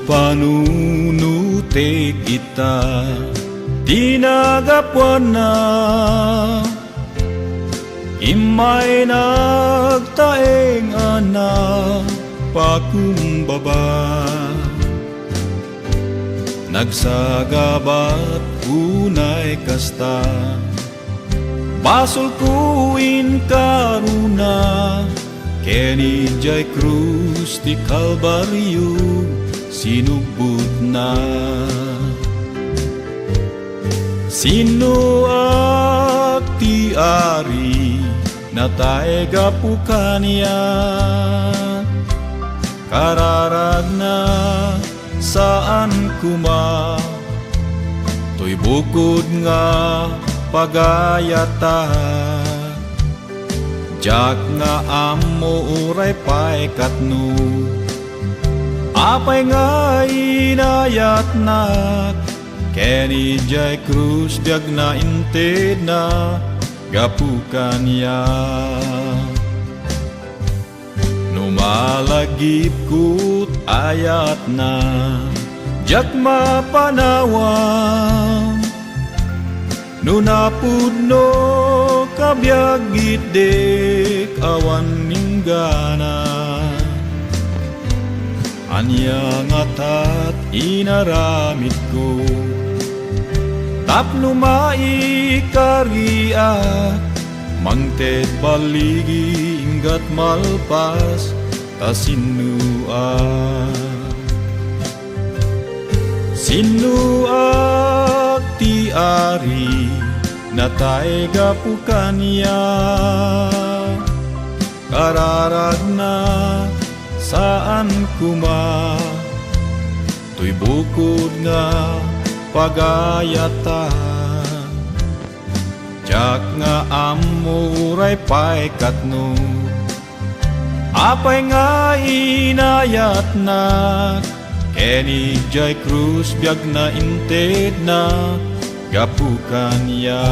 panunutik ita tinagapwan na imay nagtaeng anak pakumbaba nagsagabat unay kasta basol kuin karuna keni jay krus ti Kalbaryo sinubot na sino ak ti ari natay gapukan niya kararag na saan kuma to'y bukod nga pagayata jak nga amo uray pay katno apay nga inayat na keni jay krus biag na inted na gapukan ya numalagip kut ayat na jak mapanawang nunapudno kabiag gitdek awan ninggana anya nga tat inaramid ko tapno maikaria mangted baligi inggat malpas tasinua sinua ti ari natay gapukan niya kararag na saan kuma to'y bukod nga pagayata jak nga amuray pay katno apay nga inayat na keni jay krus biag na inted na gapukan ya